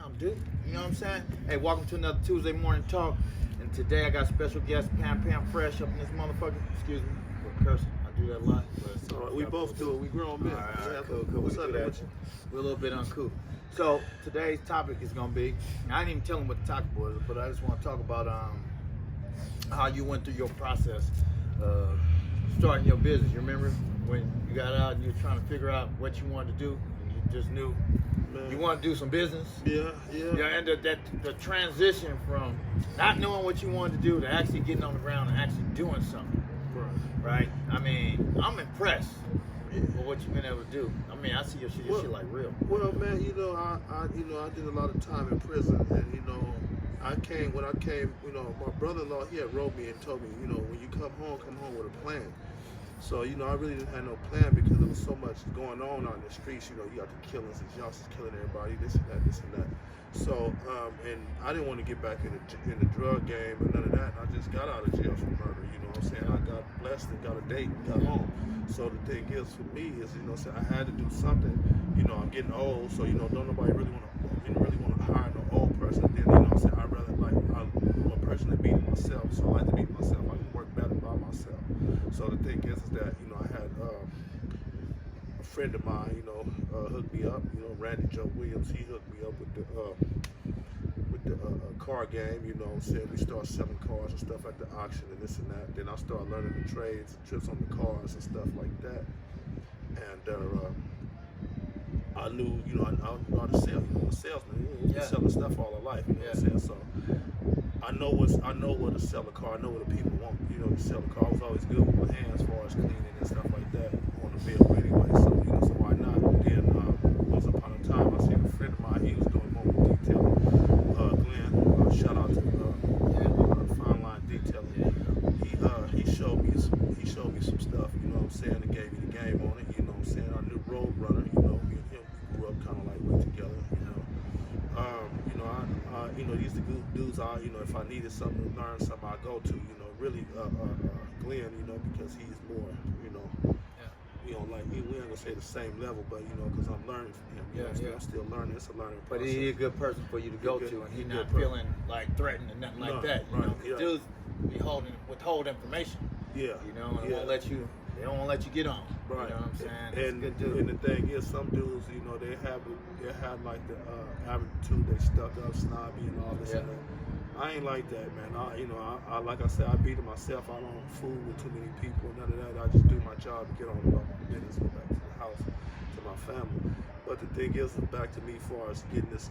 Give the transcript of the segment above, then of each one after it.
I'm due. You know what I'm saying? Hey, welcome to another Tuesday morning talk. And today I got special guest Pam Pam Fresh up in this motherfucker. Excuse me for cursing. I do that a lot. But it's all right. We both do it. We grown men. All right, cool. What's We up do that. with you? We're a little bit uncool. So today's topic is gonna be. I didn't even tell him what the topic was, but I just want to talk about how you went through your process of starting your business. You remember when you got out and you were trying to figure out what you wanted to do, and you just knew you want to do some business. Yeah. And the transition from not knowing what you wanted to do to actually getting on the ground and actually doing something. Right? I mean, I'm impressed with what you've been able to do. I mean, I see your shit like real. Well, man, I did a lot of time in prison, and when I came, my brother-in-law, he had wrote me and told me, when you come home with a plan. So, I really didn't have no plan because there was so much going on the streets. You got the killings, these youngsters killing everybody, this and that. So, and I didn't want to get back in the drug game or none of that. I just got out of jail for murder, you know what I'm saying? I got blessed and got a date and got home. So the thing is, for me, is, I had to do something. I'm getting old, so, don't nobody really want to hire no old person. Then, I'd rather, I'm a person that beat myself, so I like to beat myself. I can work better by myself. So the thing is that, I had a friend of mine, hooked me up, Randy Joe Williams, he hooked me up with the car game, we started selling cars and stuff at the auction and this and that. Then I started learning the trades, trips on the cars and stuff like that. And I knew, I knew how to sell, I'm a salesman, been selling stuff all our life, you know what I'm saying? So I know what to sell a car, I know what the people want, to sell a car. I was always good with my hands as far as cleaning and stuff like that on the bill anyway, so, so why not? Then once upon a time, I seen a friend of mine, he was doing mobile detailing, Glenn, shout out to Fine Line Detailing. He showed me some stuff, and gave me the game on it, I knew Road Runner, me and him grew up kind of like way together, these the good dudes if I needed something to learn something I go to, really Glenn, because he's more, we ain't gonna say the same level, but because I'm learning from him, I'm still learning, it's a learning process. But he's a good person for you to go to, and he's not feeling like threatened and nothing like that, dudes withhold information, and they won't let you get on. Right. You know what I'm saying? And the thing is, some dudes, they have like the attitude, they stuck up, snobby, and all this and that. I ain't like that, man. I like I said, I beat it myself. I don't fool with too many people, none of that. I just do my job, get on about my business, go back to the house, to my family. But the thing is, back to me as far as getting this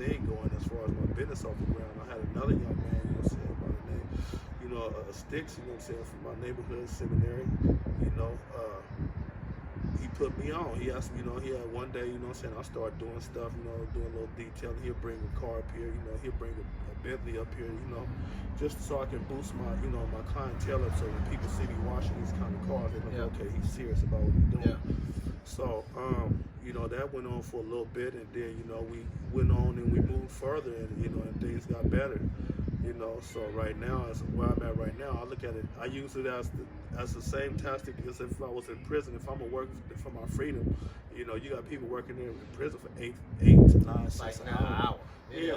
thing going, as far as my business off the ground. I had another young man, by the name, Sticks, from my neighborhood seminary, he put me on. He asked me, he had one day, I started doing stuff, doing a little detailing. He'll bring a car up here, he'll bring a Bentley up here, just so I can boost my, my clientele up, so when people see me washing these kind of cars, they know, okay, he's serious about what he's doing. So, that went on for a little bit, and then, we went on and we moved further, and, and things got better. So right now, as where I'm at right now, I look at it, I use it as the same tactic as if I was in prison. If I'm gonna work for my freedom, you got people working there in prison for 8 to 9, 6 hours.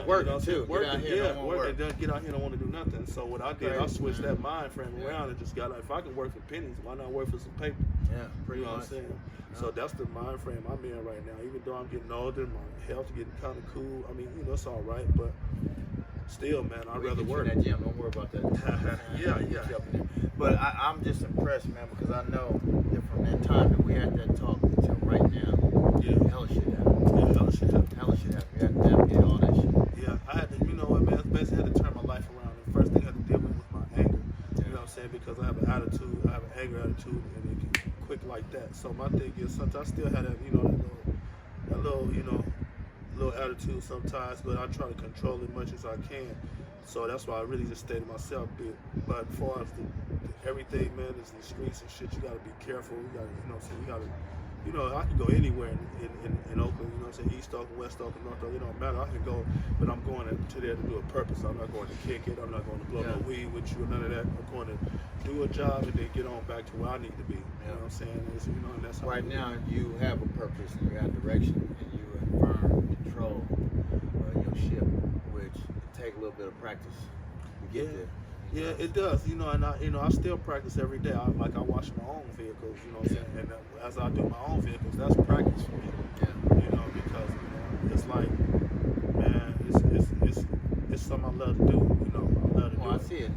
Working too. Working, and then get out here and don't want to do nothing. So what I did, I switched that mind frame around and just got like, if I can work for pennies, why not work for some paper? Yeah, pretty much. What I'm saying? So that's the mind frame I'm in right now. Even though I'm getting older, my health getting kind of cool. I mean, it's all right, but still, man, I'd rather work. That gym. Don't worry about that. Yeah. But I'm just impressed, man, because I know that from that time that we had that talk until right now, hella shit happened. Hella shit happened. You had to navigate all that shit. Yeah, I had to, man, basically had to turn my life around. The first thing I had to deal with was my anger. You know what I'm saying? Because I have an attitude, I have an anger attitude, and it can quick like that. So my thing is, sometimes I still had that, that little attitude sometimes, but I try to control it as much as I can. So that's why I really just stay to myself a bit. But as far as everything, man, is the streets and shit, you gotta be careful. You gotta, I can go anywhere in Oakland, East Oakland, West Oakland, North Oakland, it don't matter. I can go, but I'm going to there to do a purpose. I'm not going to kick it. I'm not going to blow no weed with you or none of that. I'm going to do a job and then get on back to where I need to be. You know what I'm saying? And that's how right now you have a purpose and you have direction and you have firm control your ship, which take a little bit of practice to get there. Yeah, it does. You know, and I still practice every day. I wash my own vehicles. You know what I'm saying? And as I do my own vehicles, that's practice for me. Yeah. You know, because it's like, man, it's something I love to do. You know, I love to do. I see it.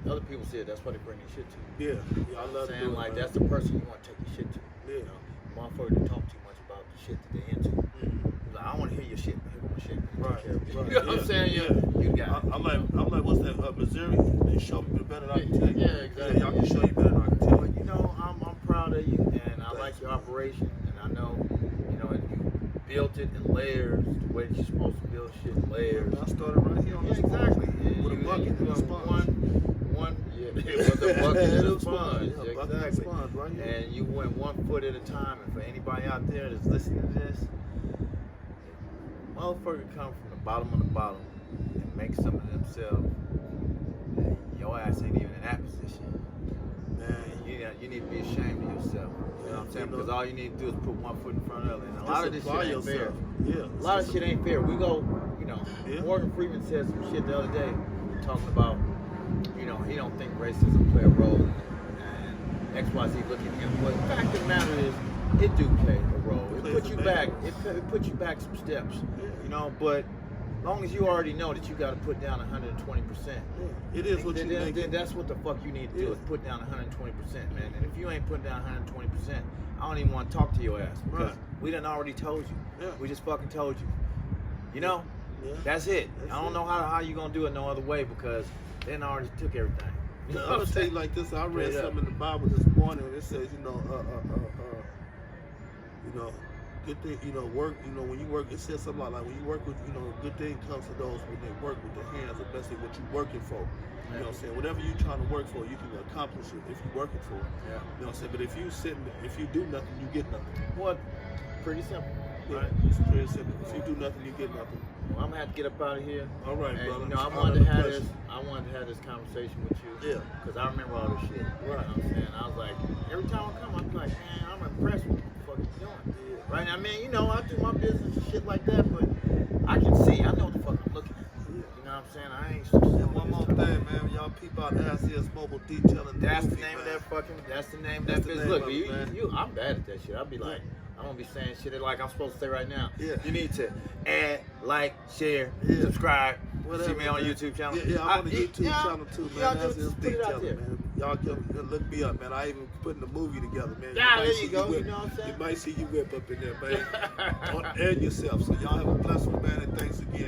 Other people see it. That's why they bring their shit to you. Yeah, I love to do it. Like man. that's the person you want to take your shit to. Yeah. You know, motherfuckers that talk too much about the shit that they're into. Like, I want to hear your shit, but here go my shit. Right. You know what I'm saying? Yeah. You got it. I'm like, what's that? Missouri? They show me better than I can tell you. Yeah, exactly. Y'all can show you better than I can tell you. But you know, I'm proud of you, and I like your operation, and I know, you know, you built it in layers, the way that you're supposed to build shit in layers. I started right here on this exactly. with a bucket and a sponge. It was a bucket and a sponge. Yeah, bucket and Exactly. sponge right here. And you went 1 foot at a time. And for anybody out there that's listening to this, motherfucker come from the bottom of the bottom and make something of themselves. Your ass ain't even in that position. Man, you need to be ashamed of yourself. You know what I'm saying? Because all you need to do is put 1 foot in front of it. And a lot of this shit ain't fair. Yeah. A lot of shit ain't fair. We go, you know, Morgan Freeman said some shit the other day talking about, you know, he don't think racism play a role in it. And XYZ looking at him. But the fact of the matter is, it do play a role. It puts you back. It puts you back some steps. You know, but as long as you already know that you got to put down 120%. It is what you make. Then that's what the fuck you need to do is put down 120%, man. And if you ain't putting down 120%, I don't even want to talk to your ass because we done already told you. Yeah. We just fucking told you. You know, that's it. I don't it. know how you gonna do it no other way because they done already took everything. You know I'm what gonna I'm tell you saying? like this. I read Straight up. something in the Bible this morning. And it says, you know, good thing, you know, work. You know, when you work, it says something like when you work with, you know, good thing comes to those when they work with their hands, especially what you're working for. You know what I'm saying? Whatever you're trying to work for, you can accomplish it if you're working for it. Yeah. You know what I'm saying? But if you do nothing, you get nothing. What? Pretty simple. Yeah, Right? it's pretty simple. If you do nothing, you get nothing. Well, I'm gonna have to get up out of here. All right, And, brother. you know, I It's wanted to have pleasure. this. I wanted to have this conversation with you. Yeah. Because I remember all this shit. Right. You know what I'm saying? I was like, every time I come, I'm like, man, I'm impressed with what the fuck you're doing. Yeah. Right? I mean, you know, I do my business and shit like that, but I can see. I know what the fuck I'm looking at. Yeah. You know what I'm saying? I ain't. And one more thing, man. Y'all peep out SES Mobile Detailing. That's the movie, name of man. that fucking. That's the name of That's that the business. name Look, of it, man. I'm bad at that shit. I'll be like, I'm gonna be saying shit like I'm supposed to say right now. Yeah. You need to add, like, share, Yeah. subscribe. Whatever, See me on man. YouTube channel. Yeah, I'm on the YouTube channel too, man. Y'all That's just just put it out detailing, there. man. Y'all can look me up, man. I even putting the movie together, man. Yeah, might there see you go. whip. You know what I'm saying? You might see you whip up in there, man. And yourself. So y'all have a blessed one, man. And thanks again.